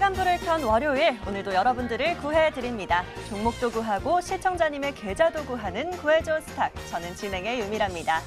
시간불을 켠 월요일, 오늘도 여러분들을 구해드립니다. 종목도 구하고 시청자님의 계좌도 구하는 구해줘 스탁. 저는 진행의 유미라입니다.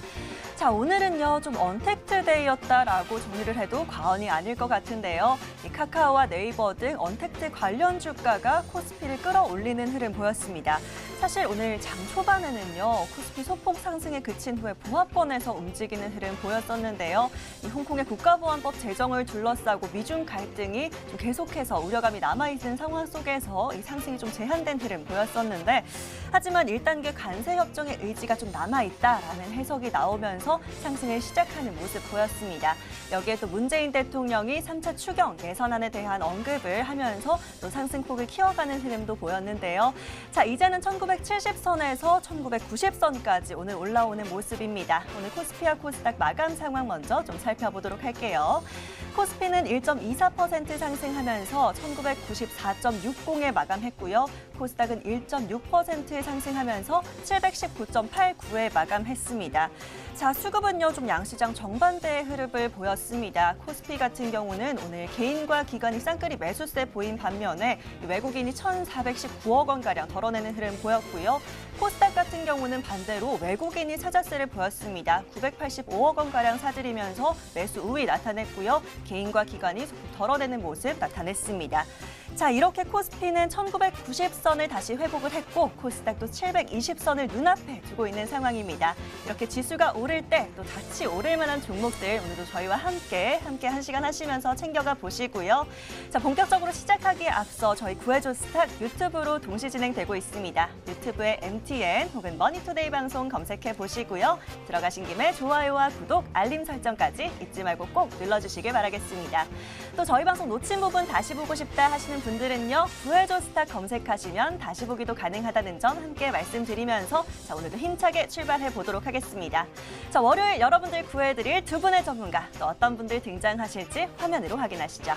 자, 오늘은요, 좀 언택트데이였다라고 정리를 해도 과언이 아닐 것 같은데요. 이 카카오와 네이버 등 언택트 관련 주가가 코스피를 끌어올리는 흐름 보였습니다. 사실 오늘 장 초반에는요, 코스피 소폭 상승에 그친 후에 봉합권에서 움직이는 흐름 보였었는데요. 이 홍콩의 국가보안법 제정을 둘러싸고 미중 갈등이 좀 계속해서 우려감이 남아있는 상황 속에서 이 상승이 좀 제한된 흐름 보였었는데, 하지만 1단계 관세 협정의 의지가 좀 남아있다라는 해석이 나오면서 상승을 시작하는 모습 보였습니다. 여기에 또 문재인 대통령이 3차 추경 예산안에 대한 언급을 하면서 또 상승폭을 키워가는 흐름도 보였는데요. 자, 이제는 1970선에서 1990선까지 오늘 올라오는 모습입니다. 오늘 코스피와 코스닥 마감 상황 먼저 좀 살펴보도록 할게요. 코스피는 1.24% 상승하면서 1994.60에 마감했고요. 코스닥은 1.6% 상승하면서 719.89에 마감했습니다. 자, 수급은요, 좀 양시장 정반대의 흐름을 보였습니다. 코스피 같은 경우는 오늘 개인과 기관이 쌍끌이 매수세 보인 반면에 외국인이 1,419억 원가량 덜어내는 흐름 보였고요. 코스닥 같은 경우는 반대로 외국인이 사자세를 보였습니다. 985억 원가량 사들이면서 매수 우위 나타냈고요. 개인과 기관이 소폭 덜어내는 모습 나타냈습니다. 자, 이렇게 코스피는 1990선을 다시 회복을 했고 코스닥도 720선을 눈앞에 두고 있는 상황입니다. 이렇게 지수가 오를 때 또 같이 오를 만한 종목들 오늘도 저희와 함께 한 시간 하시면서 챙겨가 보시고요. 자, 본격적으로 시작하기에 앞서 저희 구해줘 스탁 유튜브로 동시 진행되고 있습니다. 유튜브에 MTN 혹은 머니투데이 방송 검색해 보시고요. 들어가신 김에 좋아요와 구독, 알림 설정까지 잊지 말고 꼭 눌러주시길 바라겠습니다. 또 저희 방송 놓친 부분 다시 보고 싶다 하시는 분들은요, 구해줘 스탁 검색하시면 다시 보기도 가능하다는 점 함께 말씀드리면서 자, 오늘도 힘차게 출발해 보도록 하겠습니다. 자, 월요일 여러분들 구해드릴 두 분의 전문가, 또 어떤 분들 등장하실지 화면으로 확인하시죠.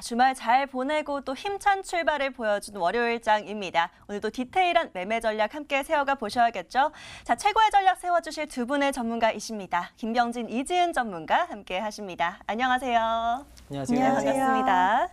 주말 잘 보내고 또 힘찬 출발을 보여준 월요일장입니다. 오늘도 디테일한 매매 전략 함께 세워가 보셔야겠죠. 자, 최고의 전략 세워주실 두 분의 전문가이십니다. 김병진, 이지은 전문가 함께 하십니다. 안녕하세요. 안녕하세요. 네, 반갑습니다.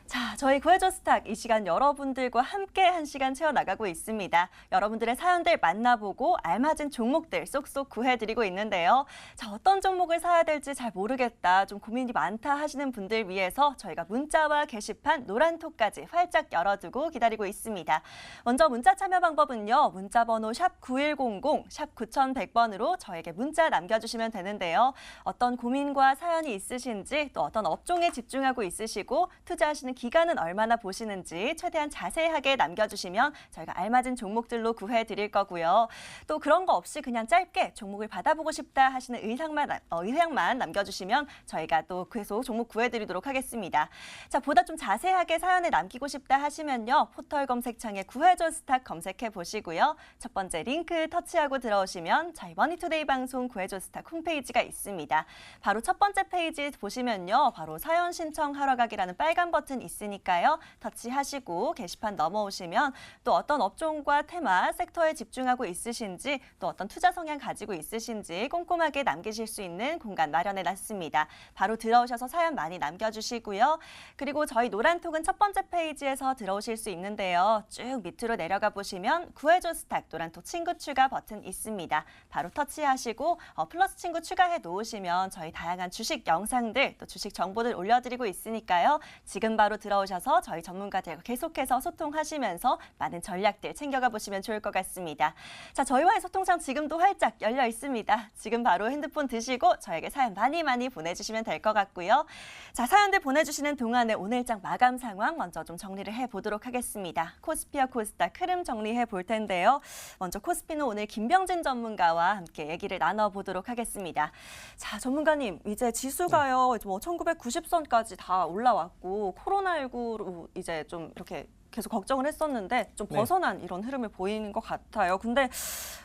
자, 저희 구해줘 스탁 이 시간 여러분들과 함께 한 시간 채워나가고 있습니다. 여러분들의 사연들 만나보고 알맞은 종목들 쏙쏙 구해드리고 있는데요. 자, 어떤 종목을 사야 될지 잘 모르겠다, 좀 고민이 많다 하시는 분들 위해서 저희가 문자와 게시판, 노란톡까지 활짝 열어두고 기다리고 있습니다. 먼저 문자 참여 방법은요. 문자번호 샵 9100, 샵 9100번으로 저에게 문자 남겨주시면 되는데요. 어떤 고민과 사연이 있으신지 또 어떤 업종에 집중하고 있으시고 투자하시는 기간은 얼마나 보시는지 최대한 자세하게 남겨주시면 저희가 알맞은 종목들로 구해드릴 거고요. 또 그런 거 없이 그냥 짧게 종목을 받아보고 싶다 하시는 의향만 남겨주시면 저희가 또 계속 종목 구해드리도록 하겠습니다. 자, 보다 좀 자세하게 사연을 남기고 싶다 하시면요. 포털 검색창에 구해줘 스탁 검색해 보시고요. 첫 번째 링크 터치하고 들어오시면 저희 머니투데이 방송 구해줘 스탁 홈페이지가 있습니다. 바로 첫 번째 페이지 보시면요. 바로 사연 신청하러 가기라는 빨간 버튼 있으니까요. 터치하시고 게시판 넘어오시면 또 어떤 업종과 테마, 섹터에 집중하고 있으신지 또 어떤 투자 성향 가지고 있으신지 꼼꼼하게 남기실 수 있는 공간 마련해 놨습니다. 바로 들어오셔서 사연 많이 남겨주시고요. 그리고 저희 노란톡은 첫 번째 페이지에서 들어오실 수 있는데요. 쭉 밑으로 내려가 보시면 구해줘 스탁 노란톡 친구 추가 버튼 있습니다. 바로 터치하시고 플러스 친구 추가해 놓으시면 저희 다양한 주식 영상들 또 주식 정보들 올려드리고 있으니까요. 지금 바로 들어오셔서 저희 전문가들과 계속해서 소통하시면서 많은 전략들 챙겨가 보시면 좋을 것 같습니다. 자, 저희와의 소통창 지금도 활짝 열려 있습니다. 지금 바로 핸드폰 드시고 저에게 사연 많이 보내주시면 될 것 같고요. 자, 사연들 보내주시는 동안에 오늘장 마감 상황 먼저 좀 정리를 해보도록 하겠습니다. 코스피와 코스닥 흐름 정리해 볼 텐데요. 먼저 코스피는 오늘 김병진 전문가와 함께 얘기를 나눠보도록 하겠습니다. 자, 전문가님, 이제 지수가요, 뭐 1990선까지 다 올라왔고 코로나19로 이제 좀 이렇게 계속 걱정을 했었는데 좀 벗어난 이런 흐름을 보이는 것 같아요. 근데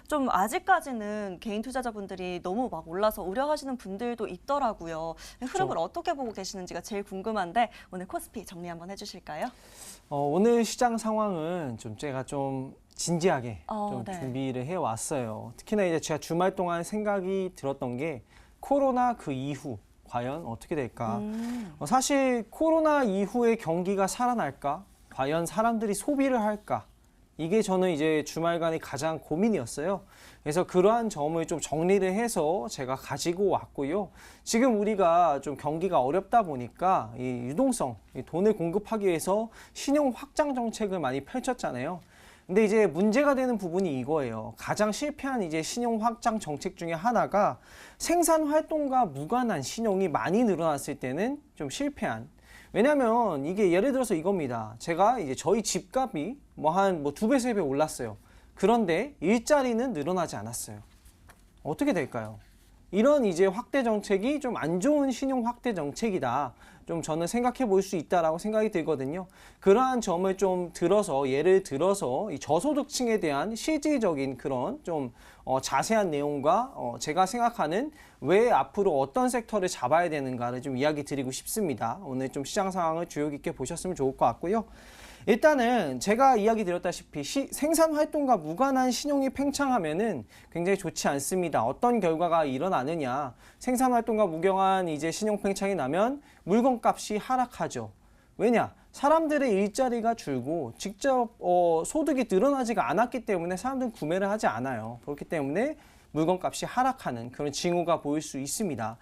좀 아직까지는 개인 투자자분들이 너무 막 올라서 우려하시는 분들도 있더라고요. 흐름을 어떻게 보고 계시는지가 제일 궁금한데 오늘 코스피 정리 한번 해주실까요? 오늘 시장 상황은 제가 좀 진지하게 준비를 해왔어요. 특히나 이제 제가 주말 동안 생각이 들었던 게 코로나 그 이후 과연 어떻게 될까? 사실 코로나 이후에 경기가 살아날까? 과연 사람들이 소비를 할까? 이게 저는 이제 주말간에 가장 고민이었어요. 그래서 그러한 점을 좀 정리를 해서 제가 가지고 왔고요. 지금 우리가 좀 경기가 어렵다 보니까 이 유동성, 이 돈을 공급하기 위해서 신용 확장 정책을 많이 펼쳤잖아요. 근데 이제 문제가 되는 부분이 이거예요. 가장 실패한 이제 신용 확장 정책 중에 하나가 생산 활동과 무관한 신용이 많이 늘어났을 때는 좀 실패한. 왜냐면 이게 예를 들어서 이겁니다. 제가 이제 저희 집값이 한 2배, 3배 올랐어요. 그런데 일자리는 늘어나지 않았어요. 어떻게 될까요? 이런 이제 확대 정책이 좀 안 좋은 신용 확대 정책이다. 좀 저는 생각해 볼 수 있다라고 생각이 들거든요. 그러한 점을 좀 들어서 예를 들어서 이 저소득층에 대한 실질적인 그런 좀 자세한 내용과 제가 생각하는 왜 앞으로 어떤 섹터를 잡아야 되는가를 좀 이야기 드리고 싶습니다. 오늘 좀 시장 상황을 주의 깊게 보셨으면 좋을 것 같고요. 일단은 제가 이야기 드렸다시피 생산 활동과 무관한 신용이 팽창하면은 굉장히 좋지 않습니다. 어떤 결과가 일어나느냐. 생산 활동과 무관한 이제 신용 팽창이 나면 물건값이 하락하죠. 왜냐? 사람들의 일자리가 줄고 직접 소득이 늘어나지가 않았기 때문에 사람들은 구매를 하지 않아요. 그렇기 때문에 물건값이 하락하는 그런 징후가 보일 수 있습니다.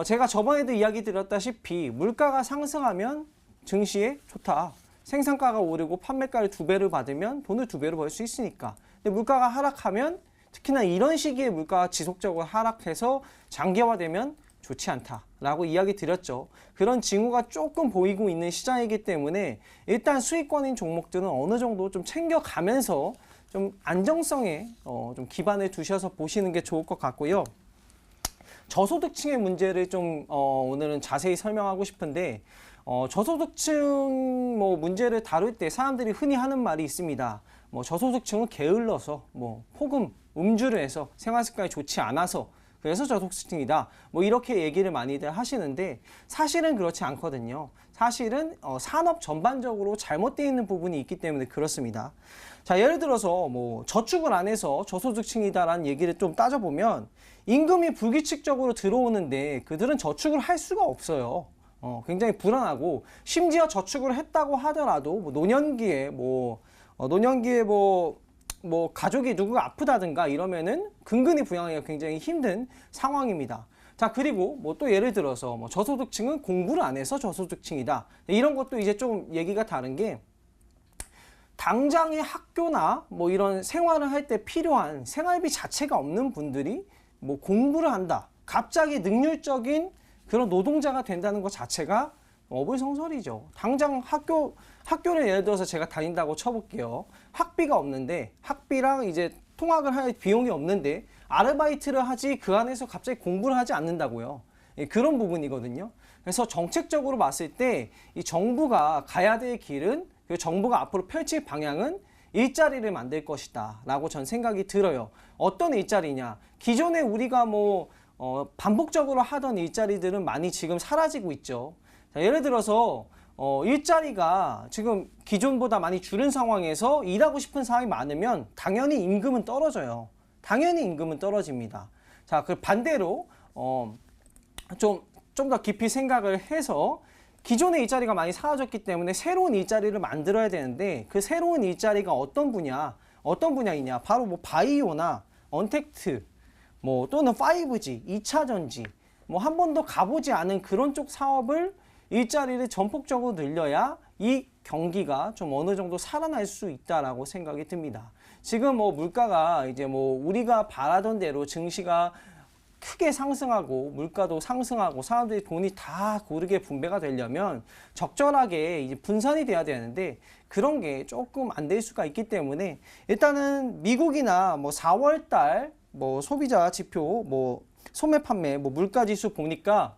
제가 저번에도 이야기 드렸다시피 물가가 상승하면 증시에 좋다. 생산가가 오르고 판매가를 2배를 받으면 돈을 2배로 벌 수 있으니까. 근데 물가가 하락하면 특히나 이런 시기에 물가가 지속적으로 하락해서 장기화되면 좋지 않다라고 이야기 드렸죠. 그런 징후가 조금 보이고 있는 시장이기 때문에 일단 수익권인 종목들은 어느 정도 좀 챙겨가면서 좀 안정성에 좀 기반을 두셔서 보시는 게 좋을 것 같고요. 저소득층의 문제를 좀 오늘은 자세히 설명하고 싶은데 저소득층 문제를 다룰 때 사람들이 흔히 하는 말이 있습니다. 저소득층은 게을러서 폭음, 음주를 해서 생활 습관이 좋지 않아서 그래서 저소득층이다. 이렇게 얘기를 많이들 하시는데 사실은 그렇지 않거든요. 사실은 산업 전반적으로 잘못되어 있는 부분이 있기 때문에 그렇습니다. 자, 예를 들어서 저축을 안 해서 저소득층이다라는 얘기를 좀 따져보면 임금이 불규칙적으로 들어오는데 그들은 저축을 할 수가 없어요. 굉장히 불안하고 심지어 저축을 했다고 하더라도 노년기에 가족이 누구가 아프다든가 이러면은 근근히 부양하기가 굉장히 힘든 상황입니다. 자, 그리고 또 예를 들어서 저소득층은 공부를 안 해서 저소득층이다. 이런 것도 이제 좀 얘기가 다른 게 당장의 학교나 이런 생활을 할 때 필요한 생활비 자체가 없는 분들이 공부를 한다. 갑자기 능률적인 그런 노동자가 된다는 것 자체가 어불성설이죠. 당장 학교를 예를 들어서 제가 다닌다고 쳐볼게요. 학비가 없는데 학비랑 이제 통학을 할 비용이 없는데 아르바이트를 하지 그 안에서 갑자기 공부를 하지 않는다고요. 예, 그런 부분이거든요. 그래서 정책적으로 봤을 때 이 정부가 가야 될 길은, 그리고 정부가 앞으로 펼칠 방향은 일자리를 만들 것이다 라고 전 생각이 들어요. 어떤 일자리냐? 기존에 우리가 반복적으로 하던 일자리들은 많이 지금 사라지고 있죠. 자, 예를 들어서 일자리가 지금 기존보다 많이 줄은 상황에서 일하고 싶은 사람이 많으면 당연히 임금은 떨어져요. 당연히 임금은 떨어집니다. 자, 그 반대로 좀 더 깊이 생각을 해서 기존의 일자리가 많이 사라졌기 때문에 새로운 일자리를 만들어야 되는데, 그 새로운 일자리가 어떤 분야이냐? 바로 바이오나 언택트, 또는 5G, 2차 전지, 한 번도 가보지 않은 그런 쪽 사업을 일자리를 전폭적으로 늘려야 이 경기가 좀 어느 정도 살아날 수 있다라고 생각이 듭니다. 지금 물가가 이제 우리가 바라던 대로 증시가 크게 상승하고 물가도 상승하고 사람들이 돈이 다 고르게 분배가 되려면 적절하게 이제 분산이 돼야 되는데, 그런 게 조금 안 될 수가 있기 때문에 일단은 미국이나 4월 달 소비자 지표, 소매 판매, 물가 지수 보니까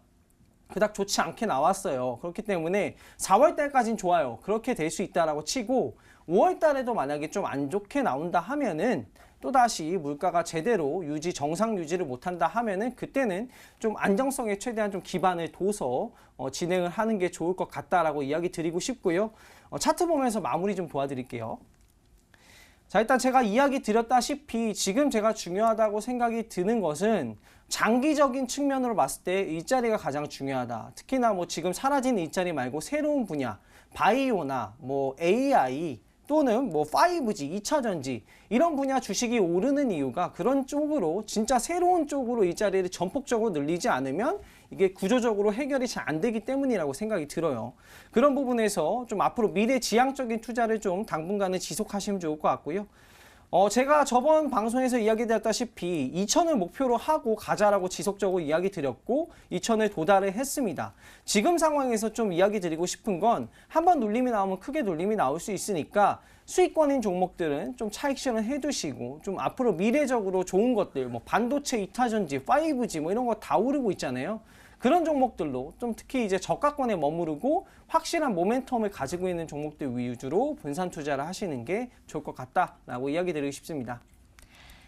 그닥 좋지 않게 나왔어요. 그렇기 때문에 4월 달까지는 좋아요. 그렇게 될 수 있다라고 치고, 5월 달에도 만약에 좀 안 좋게 나온다 하면은, 또다시 물가가 제대로 정상 유지를 못한다 하면은, 그때는 좀 안정성에 최대한 좀 기반을 둬서 진행을 하는 게 좋을 것 같다라고 이야기 드리고 싶고요. 차트 보면서 마무리 좀 도와드릴게요. 자, 일단 제가 이야기 드렸다시피 지금 제가 중요하다고 생각이 드는 것은 장기적인 측면으로 봤을 때 일자리가 가장 중요하다. 특히나 지금 사라진 일자리 말고 새로운 분야, 바이오나 AI 또는 5G, 2차 전지 이런 분야 주식이 오르는 이유가 그런 쪽으로, 진짜 새로운 쪽으로 일자리를 전폭적으로 늘리지 않으면 이게 구조적으로 해결이 잘 안 되기 때문이라고 생각이 들어요. 그런 부분에서 좀 앞으로 미래지향적인 투자를 좀 당분간은 지속하시면 좋을 것 같고요. 제가 저번 방송에서 이야기 드렸다시피 2,000을 목표로 하고 가자라고 지속적으로 이야기 드렸고 2,000을 도달을 했습니다. 지금 상황에서 좀 이야기 드리고 싶은 건, 한번 눌림이 나오면 크게 눌림이 나올 수 있으니까 수익권인 종목들은 좀 차익 실현 해두시고, 좀 앞으로 미래적으로 좋은 것들, 반도체, 2차 전지, 5G 이런 거 다 오르고 있잖아요. 그런 종목들로 좀 특히 이제 저가권에 머무르고 확실한 모멘텀을 가지고 있는 종목들 위주로 분산 투자를 하시는 게 좋을 것 같다라고 이야기 드리고 싶습니다.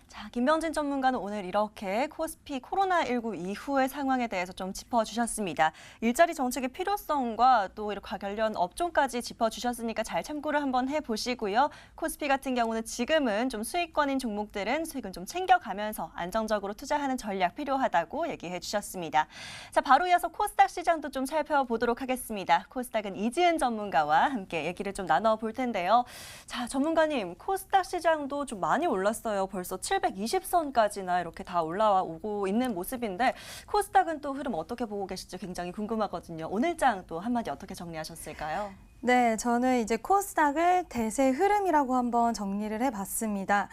자, 김병진 전문가는 오늘 이렇게 코스피 코로나19 이후의 상황에 대해서 좀 짚어주셨습니다. 일자리 정책의 필요성과 또 이렇게 관련 업종까지 짚어주셨으니까 잘 참고를 한번 해보시고요. 코스피 같은 경우는 지금은 좀 수익권인 종목들은 수익은 좀 챙겨가면서 안정적으로 투자하는 전략 필요하다고 얘기해 주셨습니다. 자, 바로 이어서 코스닥 시장도 좀 살펴보도록 하겠습니다. 코스닥은 이지은 전문가와 함께 얘기를 좀 나눠볼 텐데요. 자, 전문가님, 코스닥 시장도 좀 많이 올랐어요. 벌써 720선까지나 이렇게 다 올라오고 있는 모습인데, 코스닥은 또 흐름 어떻게 보고 계실지 굉장히 궁금하거든요. 오늘장 또 한마디 어떻게 정리하셨을까요? 네, 저는 이제 코스닥을 대세 흐름이라고 한번 정리를 해봤습니다.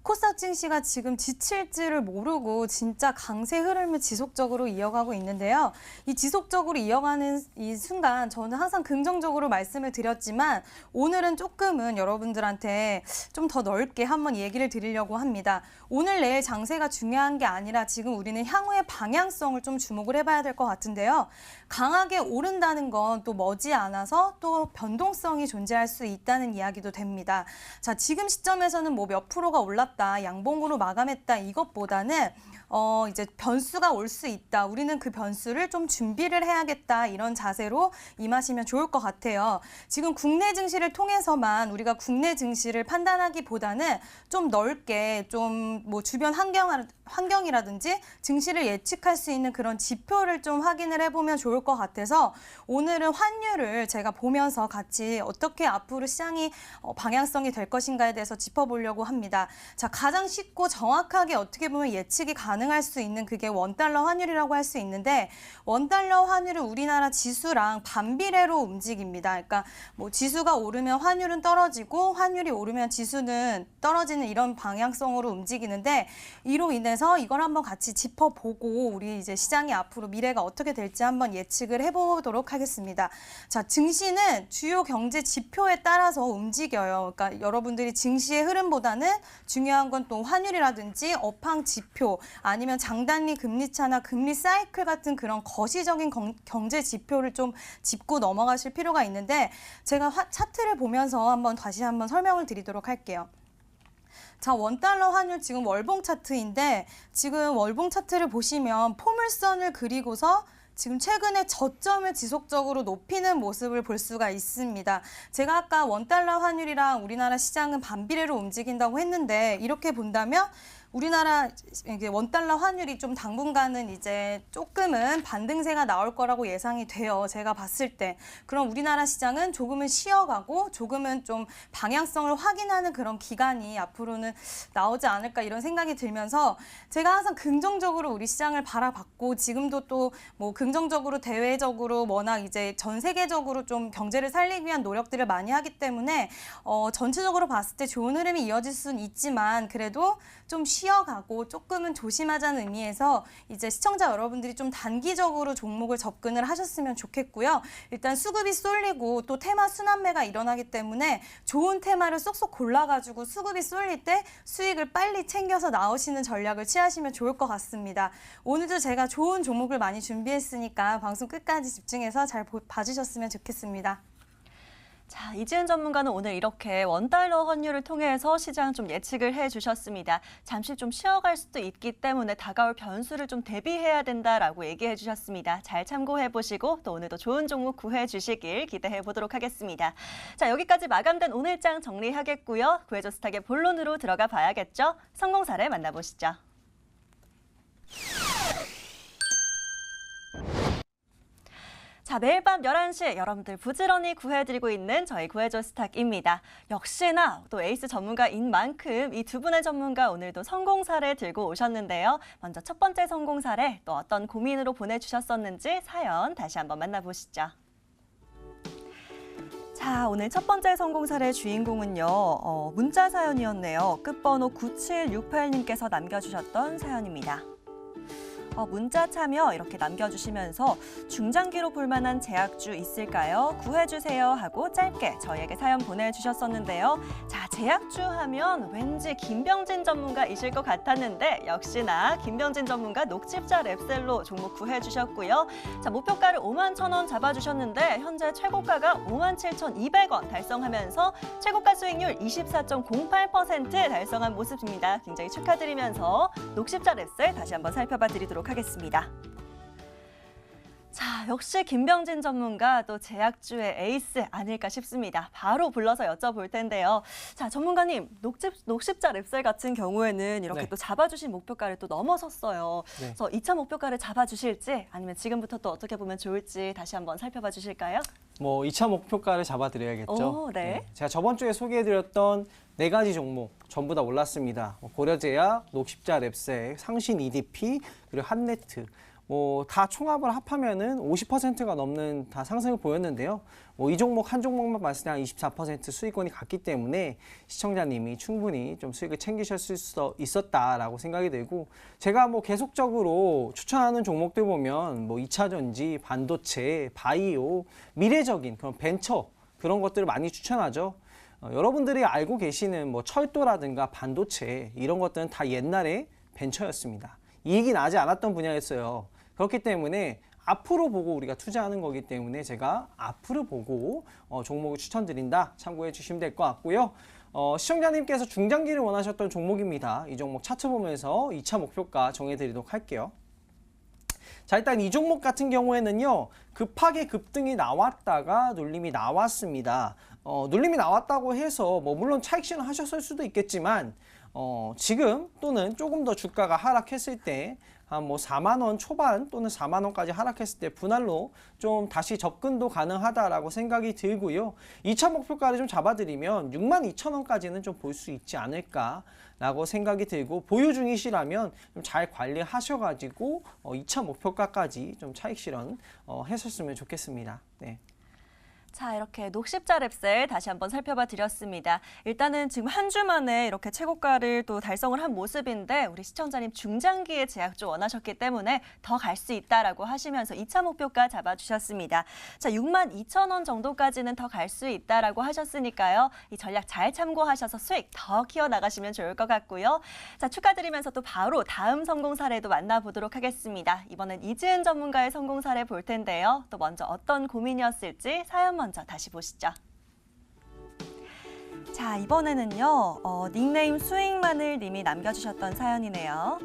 코스닥 증시가 지금 지칠지를 모르고 진짜 강세 흐름을 지속적으로 이어가고 있는데요. 이 지속적으로 이어가는 이 순간 저는 항상 긍정적으로 말씀을 드렸지만, 오늘은 조금은 여러분들한테 좀 더 넓게 한번 얘기를 드리려고 합니다. 오늘 내일 장세가 중요한 게 아니라 지금 우리는 향후의 방향성을 좀 주목을 해봐야 될 것 같은데요. 강하게 오른다는 건 또 머지않아서 또 변동성이 존재할 수 있다는 이야기도 됩니다. 자, 지금 시점에서는 몇 프로가 올랐다, 양봉으로 마감했다 이것보다는 이제 변수가 올 수 있다. 우리는 그 변수를 좀 준비를 해야겠다. 이런 자세로 임하시면 좋을 것 같아요. 지금 국내 증시를 통해서만 우리가 국내 증시를 판단하기보다는 좀 넓게 좀 주변 환경이라든지 증시를 예측할 수 있는 그런 지표를 좀 확인을 해보면 좋을 것 같아서, 오늘은 환율을 제가 보면서 같이 어떻게 앞으로 시장이 방향성이 될 것인가에 대해서 짚어보려고 합니다. 자, 가장 쉽고 정확하게 어떻게 보면 예측이 가능 가능할 수 있는 그게 원달러 환율이라고 할 수 있는데 원달러 환율은 우리나라 지수랑 반비례로 움직입니다. 그러니까 뭐 지수가 오르면 환율은 떨어지고 환율이 오르면 지수는 떨어지는 이런 방향성으로 움직이는데 이로 인해서 이걸 한번 같이 짚어보고 우리 이제 시장이 앞으로 미래가 어떻게 될지 한번 예측을 해보도록 하겠습니다. 자, 증시는 주요 경제 지표에 따라서 움직여요. 그러니까 여러분들이 증시의 흐름보다는 중요한 건 또 환율이라든지 업황 지표 아니면 장단기 금리차나 금리 사이클 같은 그런 거시적인 경제 지표를 좀 짚고 넘어가실 필요가 있는데 제가 차트를 보면서 다시 한번 설명을 드리도록 할게요. 자, 원달러 환율 지금 월봉 차트인데 지금 월봉 차트를 보시면 포물선을 그리고서 지금 최근에 저점을 지속적으로 높이는 모습을 볼 수가 있습니다. 제가 아까 원달러 환율이랑 우리나라 시장은 반비례로 움직인다고 했는데 이렇게 본다면 우리나라 원달러 환율이 좀 당분간은 이제 조금은 반등세가 나올 거라고 예상이 돼요. 제가 봤을 때. 그럼 우리나라 시장은 조금은 쉬어가고 조금은 좀 방향성을 확인하는 그런 기간이 앞으로는 나오지 않을까 이런 생각이 들면서 제가 항상 긍정적으로 우리 시장을 바라봤고 지금도 또 뭐 긍정적으로 대외적으로 워낙 이제 전 세계적으로 좀 경제를 살리기 위한 노력들을 많이 하기 때문에 전체적으로 봤을 때 좋은 흐름이 이어질 수는 있지만 그래도 좀 쉬어가고 조금은 조심하자는 의미에서 이제 시청자 여러분들이 좀 단기적으로 종목을 접근을 하셨으면 좋겠고요. 일단 수급이 쏠리고 또 테마 순환매가 일어나기 때문에 좋은 테마를 쏙쏙 골라가지고 수급이 쏠릴 때 수익을 빨리 챙겨서 나오시는 전략을 취하시면 좋을 것 같습니다. 오늘도 제가 좋은 종목을 많이 준비했으니까 방송 끝까지 집중해서 잘 봐주셨으면 좋겠습니다. 자, 이지은 전문가는 오늘 이렇게 원달러 환율을 통해서 시장 좀 예측을 해주셨습니다. 잠시 좀 쉬어갈 수도 있기 때문에 다가올 변수를 좀 대비해야 된다라고 얘기해 주셨습니다. 잘 참고해 보시고 또 오늘도 좋은 종목 구해 주시길 기대해 보도록 하겠습니다. 자, 여기까지 마감된 오늘장 정리하겠고요. 구해줘 스탁의 본론으로 들어가 봐야겠죠. 성공 사례 만나보시죠. 자, 매일 밤 11시 여러분들 부지런히 구해드리고 있는 저희 구해줘 스탁입니다. 역시나 또 에이스 전문가인 만큼 이 두 분의 전문가 오늘도 성공 사례 들고 오셨는데요. 먼저 첫 번째 성공 사례 또 어떤 고민으로 보내주셨었는지 사연 다시 한번 만나보시죠. 자, 오늘 첫 번째 성공 사례 주인공은요. 문자 사연이었네요. 끝번호 9768님께서 남겨주셨던 사연입니다. 문자 참여 이렇게 남겨주시면서 중장기로 볼만한 제약주 있을까요? 구해주세요 하고 짧게 저희에게 사연 보내주셨었는데요. 자, 제약주 하면 왠지 김병진 전문가이실 것 같았는데 역시나 김병진 전문가 녹십자 랩셀로 종목 구해주셨고요. 자, 목표가를 51,000원 잡아주셨는데 현재 최고가가 57,200원 달성하면서 최고가 수익률 24.08% 달성한 모습입니다. 굉장히 축하드리면서 녹십자 랩셀 다시 한번 살펴봐 드리도록 하겠습니다. 자, 역시 김병진 전문가 또 제약주의 에이스 아닐까 싶습니다. 바로 불러서 여쭤볼 텐데요. 자, 전문가님, 녹십자 랩셀 같은 경우에는 이렇게 또 잡아주신 목표가를 또 넘어섰어요. 그래서 2차 목표가를 잡아주실지 아니면 지금부터 또 어떻게 보면 좋을지 다시 한번 살펴봐 주실까요? 2차 목표가를 잡아드려야겠죠. 네. 제가 저번 주에 소개해드렸던 4가지 종목 전부 다 올랐습니다. 고려제약, 녹십자 랩셀, 상신 EDP, 그리고 한네트. 다 총합을 합하면은 50%가 넘는 다 상승을 보였는데요. 이 종목 한 종목만 봤을 때 한 24% 수익권이 갔기 때문에 시청자님이 충분히 좀 수익을 챙기셨을 수 있었다라고 생각이 들고 제가 계속적으로 추천하는 종목들 보면 2차 전지, 반도체, 바이오, 미래적인 그런 벤처 그런 것들을 많이 추천하죠. 여러분들이 알고 계시는 철도라든가 반도체 이런 것들은 다 옛날에 벤처였습니다. 이익이 나지 않았던 분야였어요. 그렇기 때문에 앞으로 보고 우리가 투자하는 거기 때문에 제가 앞으로 보고 종목을 추천드린다. 참고해 주시면 될 것 같고요. 시청자님께서 중장기를 원하셨던 종목입니다. 이 종목 차트 보면서 2차 목표가 정해드리도록 할게요. 자, 일단 이 종목 같은 경우에는요. 급하게 급등이 나왔다가 눌림이 나왔습니다. 눌림이 나왔다고 해서 물론 차익 실현 하셨을 수도 있겠지만 지금 또는 조금 더 주가가 하락했을 때 한 뭐 4만 원 초반 또는 4만 원까지 하락했을 때 분할로 좀 다시 접근도 가능하다라고 생각이 들고요. 2차 목표가를 좀 잡아드리면 6만 2천 원까지는 좀 볼 수 있지 않을까라고 생각이 들고, 보유 중이시라면 좀 잘 관리하셔가지고 2차 목표가까지 좀 차익 실현 했었으면 좋겠습니다. 네. 자, 이렇게 녹십자 랩셀 다시 한번 살펴봐 드렸습니다. 일단은 지금 한 주 만에 이렇게 최고가를 또 달성을 한 모습인데, 우리 시청자님 중장기의 제약 좀 원하셨기 때문에 더 갈 수 있다라고 하시면서 2차 목표가 잡아주셨습니다. 자, 6만 2천 원 정도까지는 더 갈 수 있다라고 하셨으니까요. 이 전략 잘 참고하셔서 수익 더 키워나가시면 좋을 것 같고요. 자, 축하드리면서 또 바로 다음 성공 사례도 만나보도록 하겠습니다. 이번엔 이지은 전문가의 성공 사례 볼 텐데요. 또 먼저 어떤 고민이었을지 사연 먼저 다시 보시죠. 자, 이번에는요, 닉네임 수익마늘님이 남겨주셨던 사연이네요.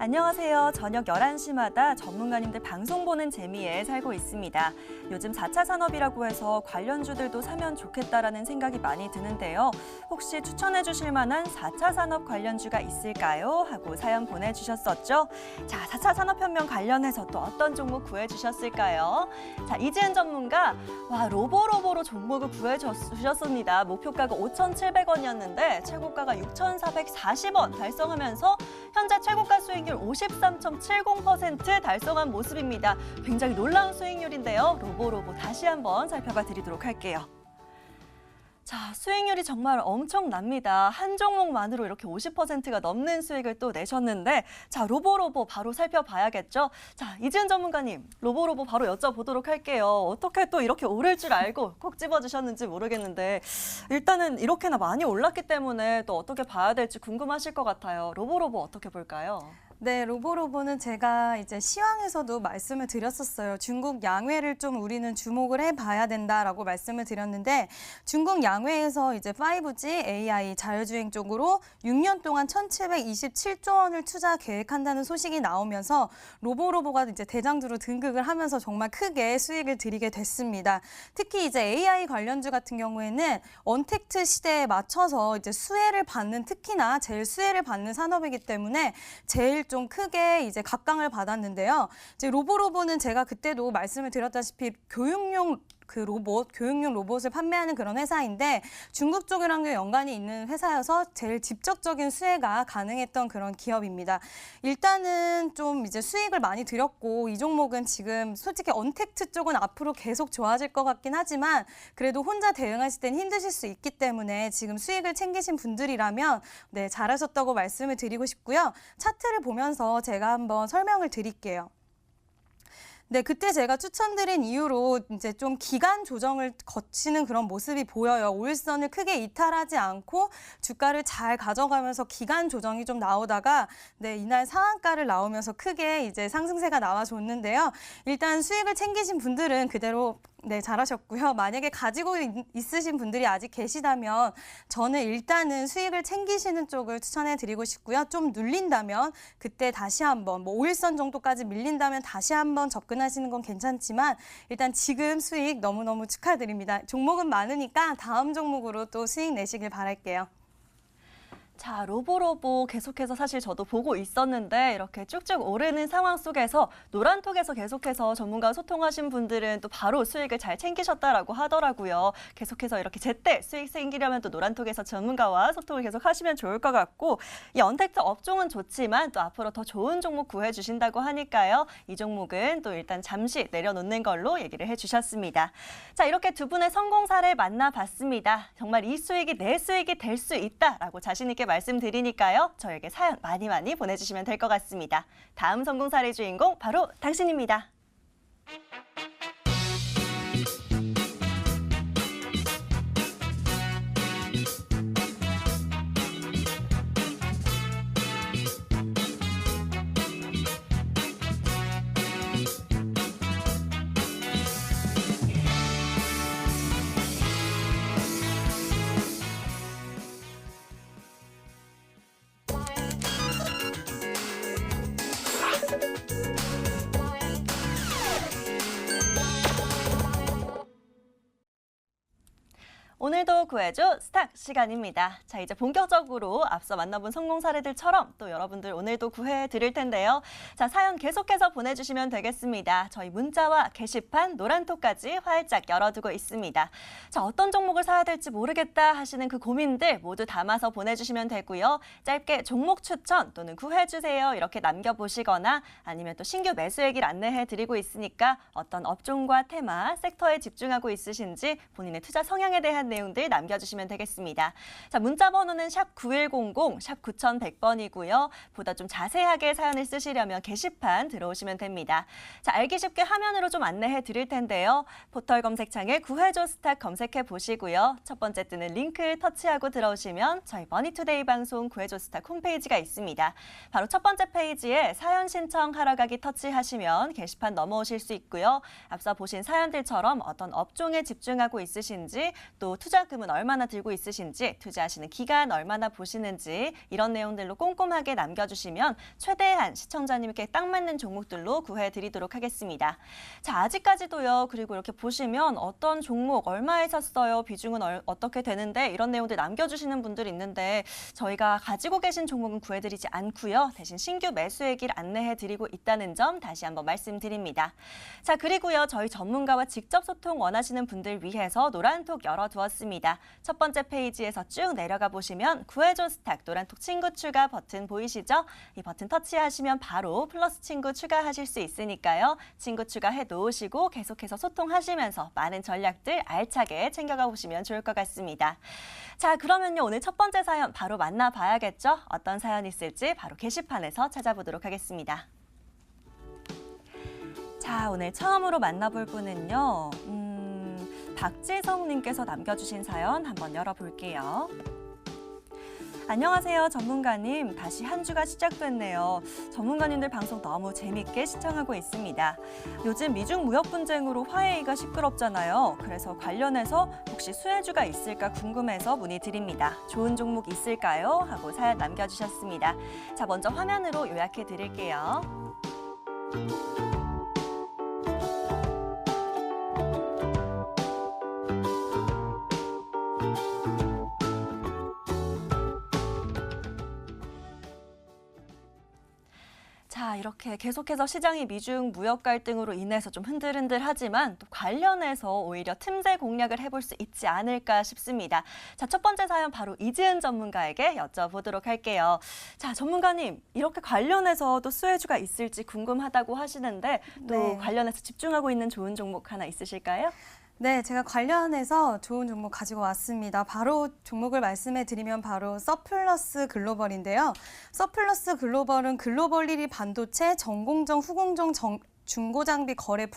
안녕하세요. 저녁 11시마다 전문가님들 방송 보는 재미에 살고 있습니다. 요즘 4차 산업이라고 해서 관련주들도 사면 좋겠다라는 생각이 많이 드는데요. 혹시 추천해 주실 만한 4차 산업 관련주가 있을까요? 하고 사연 보내주셨었죠. 자, 4차 산업혁명 관련해서 또 어떤 종목 구해주셨을까요? 자, 이지은 전문가, 로보로 종목을 구해주셨습니다. 목표가가 5,700원이었는데 최고가가 6,440원 달성하면서 현재 최고가 수익률 53.70% 달성한 모습입니다. 굉장히 놀라운 수익률인데요. 로보 다시 한번 살펴봐 드리도록 할게요. 자, 수익률이 정말 엄청납니다. 한 종목만으로 이렇게 50%가 넘는 수익을 또 내셨는데, 자, 로보 바로 살펴봐야겠죠. 자, 이지은 전문가님, 로보 바로 여쭤보도록 할게요. 어떻게 또 이렇게 오를 줄 알고 콕 집어주셨는지 모르겠는데, 일단은 이렇게나 많이 올랐기 때문에 또 어떻게 봐야 될지 궁금하실 것 같아요. 로보 어떻게 볼까요? 네, 로보는 제가 이제 시황에서도 말씀을 드렸었어요. 중국 양회를 좀 우리는 주목을 해봐야 된다라고 말씀을 드렸는데, 중국 양회에서 이제 5G, AI, 자율주행 쪽으로 6년 동안 1,727조 원을 투자 계획한다는 소식이 나오면서 로보가 이제 대장주로 등극을 하면서 정말 크게 수익을 드리게 됐습니다. 특히 이제 AI 관련주 같은 경우에는 언택트 시대에 맞춰서 이제 수혜를 받는, 특히나 제일 수혜를 받는 산업이기 때문에 제일 좀 크게 이제 각광을 받았는데요. 이제 로보는 제가 그때도 말씀을 드렸다시피 교육용 로봇을 판매하는 그런 회사인데, 중국 쪽이랑 연관이 있는 회사여서 제일 직접적인 수혜가 가능했던 그런 기업입니다. 일단은 좀 이제 수익을 많이 드렸고, 이 종목은 지금 솔직히 언택트 쪽은 앞으로 계속 좋아질 것 같긴 하지만 그래도 혼자 대응하실 땐 힘드실 수 있기 때문에 지금 수익을 챙기신 분들이라면 네, 잘하셨다고 말씀을 드리고 싶고요. 차트를 보면서 제가 한번 설명을 드릴게요. 네, 그때 제가 추천드린 이유로 이제 좀 기간 조정을 거치는 그런 모습이 보여요. 5일선을 크게 이탈하지 않고 주가를 잘 가져가면서 기간 조정이 좀 나오다가 네, 이날 상한가를 나오면서 크게 이제 상승세가 나와줬는데요. 일단 수익을 챙기신 분들은 그대로 네, 잘하셨고요. 만약에 가지고 있으신 분들이 아직 계시다면 저는 일단은 수익을 챙기시는 쪽을 추천해 드리고 싶고요. 좀 눌린다면 그때 다시 한번 5일선 정도까지 밀린다면 다시 한번 접근하시는 건 괜찮지만 일단 지금 수익 너무너무 축하드립니다. 종목은 많으니까 다음 종목으로 또 수익 내시길 바랄게요. 자, 로보 계속해서 사실 저도 보고 있었는데 이렇게 쭉쭉 오르는 상황 속에서 노란톡에서 계속해서 전문가와 소통하신 분들은 또 바로 수익을 잘 챙기셨다라고 하더라고요. 계속해서 이렇게 제때 수익 생기려면 또 노란톡에서 전문가와 소통을 계속 하시면 좋을 것 같고, 이 언택트 업종은 좋지만 또 앞으로 더 좋은 종목 구해주신다고 하니까요. 이 종목은 또 일단 잠시 내려놓는 걸로 얘기를 해주셨습니다. 자, 이렇게 두 분의 성공 사례 만나봤습니다. 정말 이 수익이 내 수익이 될 수 있다라고 자신 있게 말씀드리니까요. 저에게 사연 많이 보내주시면 될 것 같습니다. 다음 성공 사례 주인공 바로 당신입니다. 오늘도 구해줘 스탁 시간입니다. 자, 이제 본격적으로 앞서 만나본 성공 사례들처럼 또 여러분들 오늘도 구해 드릴 텐데요. 자, 사연 계속해서 보내주시면 되겠습니다. 저희 문자와 게시판, 노란톡까지 활짝 열어두고 있습니다. 자, 어떤 종목을 사야 될지 모르겠다 하시는 그 고민들 모두 담아서 보내주시면 되고요. 짧게 종목 추천 또는 구해주세요 이렇게 남겨보시거나 아니면 또 신규 매수 얘기를 안내해 드리고 있으니까 어떤 업종과 테마, 섹터에 집중하고 있으신지 본인의 투자 성향에 대한 내용들 남겨주시면 되겠습니다. 자, 문자 번호는 샵 9100, 샵 9100번이고요. 보다 좀 자세하게 사연을 쓰시려면 게시판 들어오시면 됩니다. 자, 알기 쉽게 화면으로 좀 안내해 드릴 텐데요. 포털 검색창에 구해줘 스탁 검색해 보시고요. 첫 번째 뜨는 링크 터치하고 들어오시면 저희 머니투데이 방송 구해줘 스탁 홈페이지가 있습니다. 바로 첫 번째 페이지에 사연 신청하러 가기 터치하시면 게시판 넘어오실 수 있고요. 앞서 보신 사연들처럼 어떤 업종에 집중하고 있으신지 또 투자금은 얼마나 들고 있으신지, 투자하시는 기간 얼마나 보시는지 이런 내용들로 꼼꼼하게 남겨주시면 최대한 시청자님께 딱 맞는 종목들로 구해드리도록 하겠습니다. 자, 아직까지도요. 그리고 이렇게 보시면 어떤 종목 얼마에 샀어요? 비중은 어떻게 되는데 이런 내용들 남겨주시는 분들이 있는데 저희가 가지고 계신 종목은 구해드리지 않고요. 대신 신규 매수 얘기를 안내해드리고 있다는 점 다시 한번 말씀드립니다. 자, 그리고요. 저희 전문가와 직접 소통 원하시는 분들 위해서 노란톡 열어두었습니다. 첫 번째 페이지에서 쭉 내려가 보시면 구해줘 스탁 노란톡 친구 추가 버튼 보이시죠? 이 버튼 터치하시면 바로 플러스 친구 추가하실 수 있으니까요. 친구 추가해 놓으시고 계속해서 소통하시면서 많은 전략들 알차게 챙겨가 보시면 좋을 것 같습니다. 자, 그러면요. 오늘 첫 번째 사연 바로 만나봐야겠죠? 어떤 사연이 있을지 바로 게시판에서 찾아보도록 하겠습니다. 자, 오늘 처음으로 만나볼 분은요. 박지성님께서 남겨주신 사연 한번 열어볼게요. 안녕하세요, 전문가님. 다시 한 주가 시작됐네요. 전문가님들 방송 너무 재밌게 시청하고 있습니다. 요즘 미중 무역 분쟁으로 화해가 시끄럽잖아요. 그래서 관련해서 혹시 수혜주가 있을까 궁금해서 문의드립니다. 좋은 종목 있을까요? 하고 사연 남겨주셨습니다. 자, 먼저 화면으로 요약해 드릴게요. 자, 이렇게 계속해서 시장이 미중 무역 갈등으로 인해서 좀 흔들흔들하지만 또 관련해서 오히려 틈새 공략을 해볼 수 있지 않을까 싶습니다. 자, 첫 번째 사연 바로 이지은 전문가에게 여쭤보도록 할게요. 자, 전문가님, 이렇게 관련해서 또 수혜주가 있을지 궁금하다고 하시는데 또 네. 관련해서 집중하고 있는 좋은 종목 하나 있으실까요? 네, 제가 관련해서 좋은 종목 가지고 왔습니다. 바로 종목을 말씀해 드리면 바로 서플러스 글로벌인데요. 서플러스 글로벌은 글로벌 1위 반도체 전공정, 후공정 중고장비 거래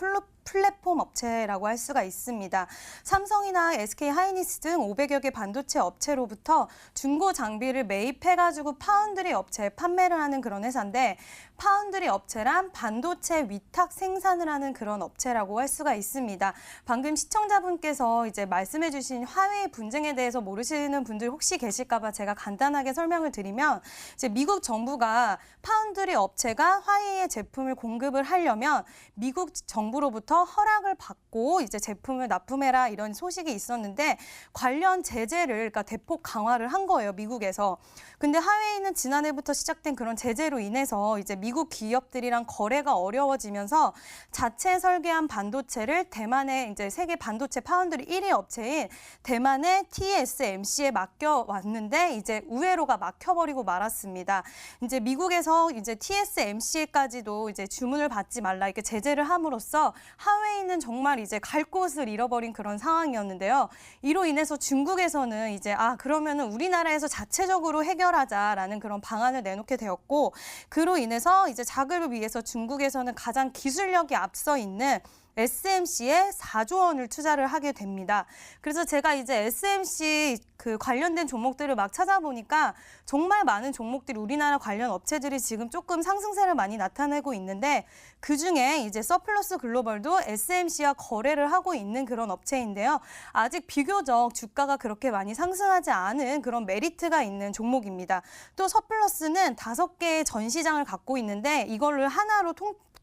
플랫폼 업체라고 할 수가 있습니다. 삼성이나 SK 하이닉스 등 500여 개 반도체 업체로부터 중고 장비를 매입해가지고 파운드리 업체에 판매를 하는 그런 회사인데 파운드리 업체란 반도체 위탁 생산을 하는 그런 업체라고 할 수가 있습니다. 방금 시청자분께서 이제 말씀해주신 화웨이 분쟁에 대해서 모르시는 분들 혹시 계실까봐 제가 간단하게 설명을 드리면 이제 미국 정부가 파운드리 업체가 화웨이의 제품을 공급을 하려면 미국 정부로부터 허락을 받고 이제 제품을 납품해라 이런 소식이 있었는데 관련 제재를 그러니까 대폭 강화를 한 거예요, 미국에서. 근데 화웨이는 지난해부터 시작된 그런 제재로 인해서 이제 미국 기업들이랑 거래가 어려워지면서 자체 설계한 반도체를 대만의 이제 세계 반도체 파운드리 1위 업체인 대만의 TSMC에 맡겨왔는데 이제 우회로가 막혀버리고 말았습니다. 이제 미국에서 이제 TSMC까지도 이제 주문을 받지 말라 이렇게 제재를 함으로써 화웨이는 정말 이제 갈 곳을 잃어버린 그런 상황이었는데요. 이로 인해서 중국에서는 이제 그러면은 우리나라에서 자체적으로 해결하자라는 그런 방안을 내놓게 되었고 그로 인해서 이제 자금을 위해서 중국에서는 가장 기술력이 앞서 있는 SMC에 4조 원을 투자를 하게 됩니다. 그래서 제가 이제 SMC 그 관련된 종목들을 막 찾아보니까 정말 많은 종목들이 우리나라 관련 업체들이 지금 조금 상승세를 많이 나타내고 있는데 그중에 이제 서플러스 글로벌도 SMC와 거래를 하고 있는 그런 업체인데요. 아직 비교적 주가가 그렇게 많이 상승하지 않은 그런 메리트가 있는 종목입니다. 또 서플러스는 5개의 전 시장을 갖고 있는데 이거를 하나로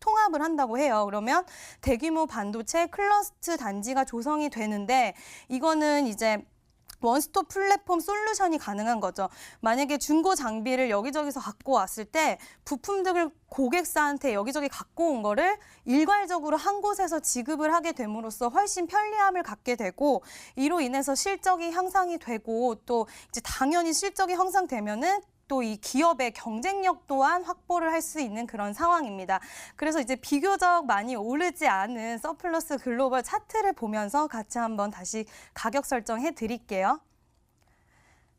통합을 한다고 해요. 그러면 대규모 반도체 클러스터 단지가 조성이 되는데 이거는 이제 원스톱 플랫폼 솔루션이 가능한 거죠. 만약에 중고 장비를 여기저기서 갖고 왔을 때 부품들을 고객사한테 여기저기 갖고 온 거를 일괄적으로 한 곳에서 지급을 하게 됨으로써 훨씬 편리함을 갖게 되고, 이로 인해서 실적이 향상이 되고, 또 이제 당연히 실적이 향상되면은 또 이 기업의 경쟁력 또한 확보를 할 수 있는 그런 상황입니다. 그래서 이제 비교적 많이 오르지 않은 서플러스 글로벌 차트를 보면서 같이 한번 다시 가격 설정해 드릴게요.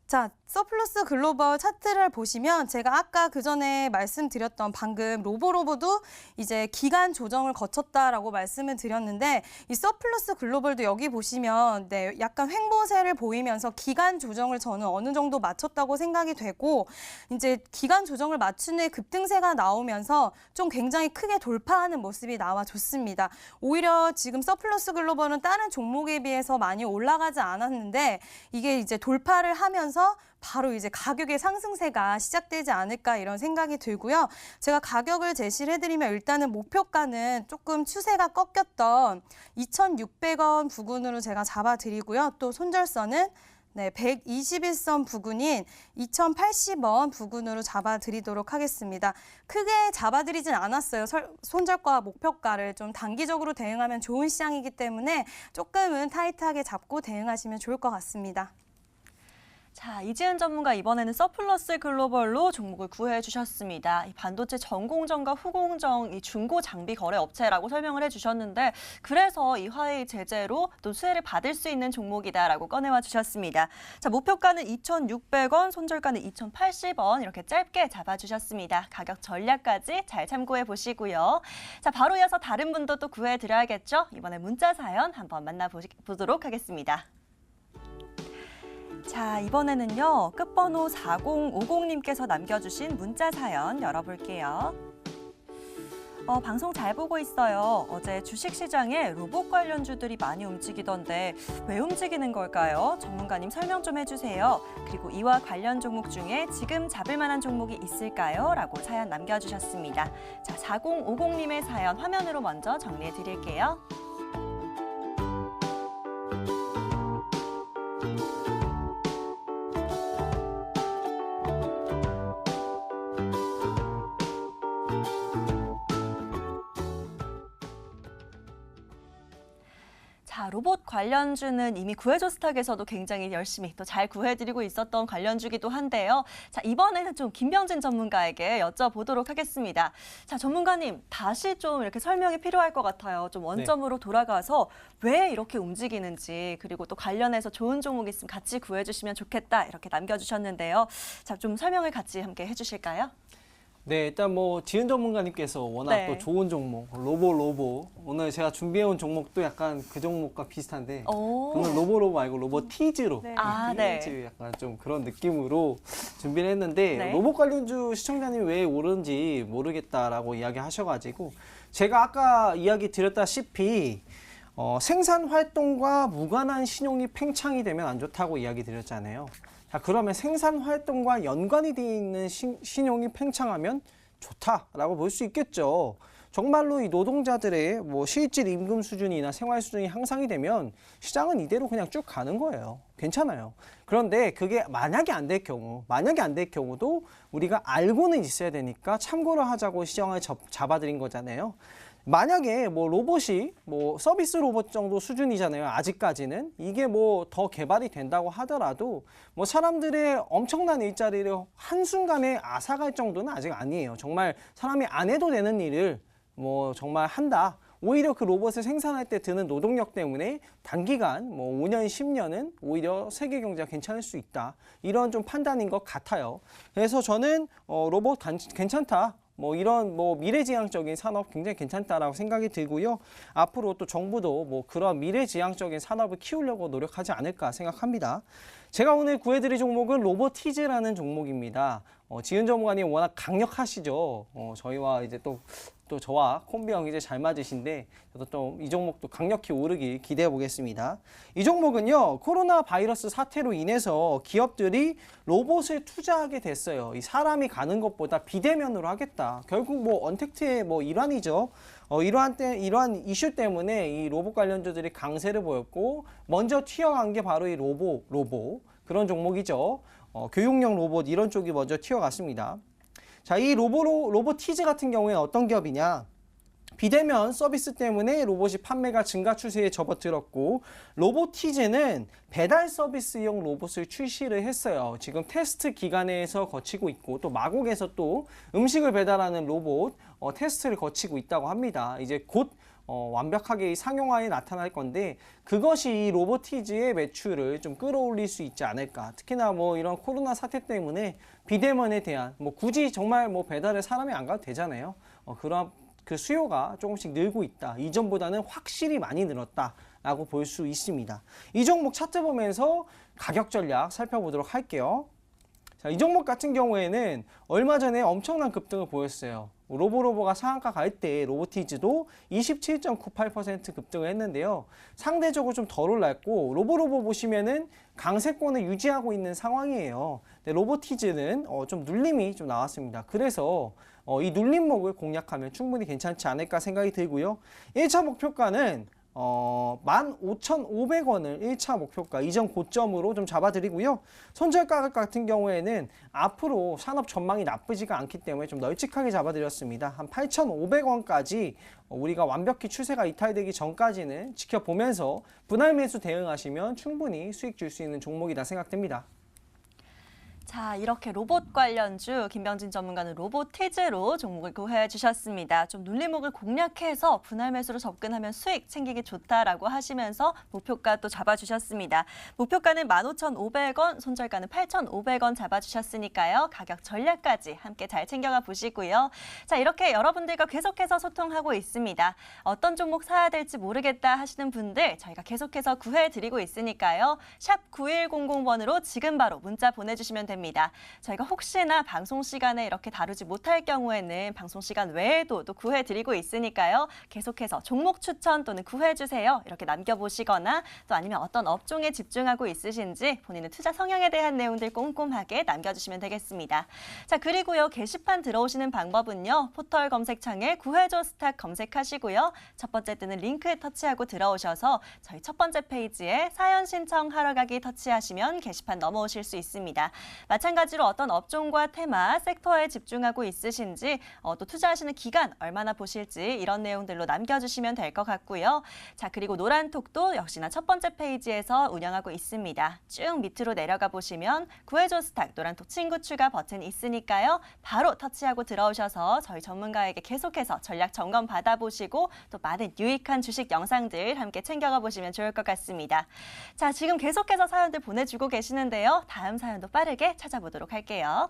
자, 서플러스 글로벌 차트를 보시면 제가 아까 그 전에 말씀드렸던 방금 로보도 이제 기간 조정을 거쳤다라고 말씀을 드렸는데, 이 서플러스 글로벌도 여기 보시면 약간 횡보세를 보이면서 기간 조정을 저는 어느 정도 마쳤다고 생각이 되고, 이제 기간 조정을 맞춘 후에 급등세가 나오면서 좀 굉장히 크게 돌파하는 모습이 나와줬습니다. 오히려 지금 서플러스 글로벌은 다른 종목에 비해서 많이 올라가지 않았는데, 이게 이제 돌파를 하면서 바로 이제 가격의 상승세가 시작되지 않을까 이런 생각이 들고요. 제가 가격을 제시를 해드리면 일단은 목표가는 조금 추세가 꺾였던 2,600원 부근으로 제가 잡아드리고요. 또 손절선은 121선 부근인 2,080원 부근으로 잡아드리도록 하겠습니다. 크게 잡아드리진 않았어요. 손절가 목표가를 좀 단기적으로 대응하면 좋은 시장이기 때문에 조금은 타이트하게 잡고 대응하시면 좋을 것 같습니다. 자, 이지은 전문가 이번에는 서플러스 글로벌로 종목을 구해 주셨습니다. 이 반도체 전공정과 후공정 이 중고 장비 거래 업체라고 설명을 해주셨는데, 그래서 이 화웨이 제재로 또 수혜를 받을 수 있는 종목이다라고 꺼내와 주셨습니다. 자, 목표가는 2,600원, 손절가는 2,080원 이렇게 짧게 잡아주셨습니다. 가격 전략까지 잘 참고해 보시고요. 자, 바로 이어서 다른 분도 또 구해 드려야겠죠? 이번에 문자 사연 한번 만나보도록 하겠습니다. 자, 이번에는요, 끝번호 4050님께서 남겨주신 문자 사연 열어볼게요. 방송 잘 보고 있어요. 어제 주식시장에 로봇 관련주들이 많이 움직이던데 왜 움직이는 걸까요? 전문가님 설명 좀 해주세요. 그리고 이와 관련 종목 중에 지금 잡을 만한 종목이 있을까요? 라고 사연 남겨주셨습니다. 자, 4050님의 사연 화면으로 먼저 정리해 드릴게요. 자, 로봇 관련주는 이미 구해줘 스탁에서도 굉장히 열심히 또 잘 구해드리고 있었던 관련주기도 한데요. 자, 이번에는 좀 김병진 전문가에게 여쭤보도록 하겠습니다. 자, 전문가님, 다시 좀 이렇게 설명이 필요할 것 같아요. 좀 원점으로 돌아가서 왜 이렇게 움직이는지, 그리고 또 관련해서 좋은 종목 있으면 같이 구해주시면 좋겠다 이렇게 남겨주셨는데요. 자, 좀 설명을 같이 함께 해주실까요? 네, 일단 뭐 지은 전문가님께서 워낙 또 좋은 종목, 로보 오늘 제가 준비해온 종목도 약간 그 종목과 비슷한데, 오늘 로보 말고 로보티즈로 티즈 약간 좀 그런 느낌으로 준비를 했는데, 로봇 관련주 시청자님이 왜 오른지 모르겠다라고 이야기하셔가지고, 제가 아까 이야기 드렸다시피 생산 활동과 무관한 신용이 팽창이 되면 안 좋다고 이야기 드렸잖아요. 자, 그러면 생산 활동과 연관이 되어 있는 신용이 팽창하면 좋다라고 볼 수 있겠죠. 정말로 이 노동자들의 뭐 실질 임금 수준이나 생활 수준이 향상이 되면 시장은 이대로 그냥 쭉 가는 거예요. 괜찮아요. 그런데 그게 만약에 안 될 경우도 우리가 알고는 있어야 되니까 참고를 하자고 시장을 잡아드린 거잖아요. 만약에 뭐 로봇이 뭐 서비스 로봇 정도 수준이잖아요. 아직까지는. 이게 뭐 더 개발이 된다고 하더라도 뭐 사람들의 엄청난 일자리를 한순간에 앗아갈 정도는 아직 아니에요. 정말 사람이 안 해도 되는 일을 뭐 정말 한다. 오히려 그 로봇을 생산할 때 드는 노동력 때문에 단기간 뭐 5년, 10년은 오히려 세계 경제가 괜찮을 수 있다. 이런 좀 판단인 것 같아요. 그래서 저는 로봇 괜찮다. 뭐 이런 뭐 미래지향적인 산업 굉장히 괜찮다라고 생각이 들고요. 앞으로 또 정부도 뭐 그런 미래지향적인 산업을 키우려고 노력하지 않을까 생각합니다. 제가 오늘 구해드릴 종목은 로보티즈라는 종목입니다. 지은 전문가님 워낙 강력하시죠. 저희와 이제 또 또 저와 콤비형 이제 잘 맞으신데 저도 좀 이 종목도 강력히 오르길 기대해 보겠습니다. 이 종목은요, 코로나 바이러스 사태로 인해서 기업들이 로봇을 투자하게 됐어요. 이 사람이 가는 것보다 비대면으로 하겠다. 결국 뭐 언택트의 뭐 일환이죠. 이러한 이슈 때문에 이 로봇 관련주들이 강세를 보였고, 먼저 튀어간 게 바로 이 로봇 그런 종목이죠. 교육용 로봇 이런 쪽이 먼저 튀어갔습니다. 자, 이 로보티즈 같은 경우에는 어떤 기업이냐? 비대면 서비스 때문에 로봇이 판매가 증가 추세에 접어들었고, 로보티즈는 배달 서비스용 로봇을 출시를 했어요. 지금 테스트 기간에서 거치고 있고, 또 마곡에서 또 음식을 배달하는 로봇 테스트를 거치고 있다고 합니다. 이제 곧 완벽하게 상용화에 나타날 건데, 그것이 이 로보티즈의 매출을 좀 끌어올릴 수 있지 않을까. 특히나 뭐 이런 코로나 사태 때문에 비대면에 대한 뭐 굳이 정말 뭐 배달에 사람이 안 가도 되잖아요. 그런 그 수요가 조금씩 늘고 있다. 이전보다는 확실히 많이 늘었다라고 볼 수 있습니다. 이 종목 차트 보면서 가격 전략 살펴보도록 할게요. 자, 이 종목 같은 경우에는 얼마 전에 엄청난 급등을 보였어요. 로보가 상한가 갈 때 로보티즈도 27.98% 급등을 했는데요. 상대적으로 좀 덜 올랐고, 로보 보시면은 강세권을 유지하고 있는 상황이에요. 근데 로보티즈는 좀 눌림이 좀 나왔습니다. 그래서 이 눌림목을 공략하면 충분히 괜찮지 않을까 생각이 들고요. 1차 목표가는 15,500원을 1차 목표가 이전 고점으로 좀 잡아드리고요. 손절 가격 같은 경우에는 앞으로 산업 전망이 나쁘지가 않기 때문에 좀 널찍하게 잡아드렸습니다. 한 8,500원까지 우리가 완벽히 추세가 이탈되기 전까지는 지켜보면서 분할 매수 대응하시면 충분히 수익 줄 수 있는 종목이다 생각됩니다. 자, 이렇게 로봇 관련주 김병진 전문가는 로보티즈로 종목을 구해해 주셨습니다. 좀 눌림목을 공략해서 분할 매수로 접근하면 수익 챙기기 좋다라고 하시면서 목표가 또 잡아주셨습니다. 목표가는 15,500원, 손절가는 8,500원 잡아주셨으니까요. 가격 전략까지 함께 잘 챙겨가 보시고요. 자, 이렇게 여러분들과 계속해서 소통하고 있습니다. 어떤 종목 사야 될지 모르겠다 하시는 분들 저희가 계속해서 구해드리고 있으니까요. 샵 9100번으로 지금 바로 문자 보내주시면 됩니다. 저희가 혹시나 방송 시간에 이렇게 다루지 못할 경우에는 방송 시간 외에도 또 구해드리고 있으니까요. 계속해서 종목 추천 또는 구해주세요. 이렇게 남겨보시거나 또 아니면 어떤 업종에 집중하고 있으신지 본인의 투자 성향에 대한 내용들 꼼꼼하게 남겨주시면 되겠습니다. 자, 그리고요. 게시판 들어오시는 방법은요. 포털 검색창에 구해줘 스탁 검색하시고요. 첫 번째 뜨는 링크 터치하고 들어오셔서 저희 첫 번째 페이지에 사연 신청하러 가기 터치하시면 게시판 넘어오실 수 있습니다. 마찬가지로 어떤 업종과 테마, 섹터에 집중하고 있으신지, 또 투자하시는 기간 얼마나 보실지 이런 내용들로 남겨주시면 될 것 같고요. 자, 그리고 노란톡도 역시나 첫 번째 페이지에서 운영하고 있습니다. 쭉 밑으로 내려가 보시면 구해줘 스탁 노란톡 친구 추가 버튼이 있으니까요. 바로 터치하고 들어오셔서 저희 전문가에게 계속해서 전략 점검 받아보시고 또 많은 유익한 주식 영상들 함께 챙겨가 보시면 좋을 것 같습니다. 자, 지금 계속해서 사연들 보내주고 계시는데요. 다음 사연도 빠르게 찾아보도록 할게요.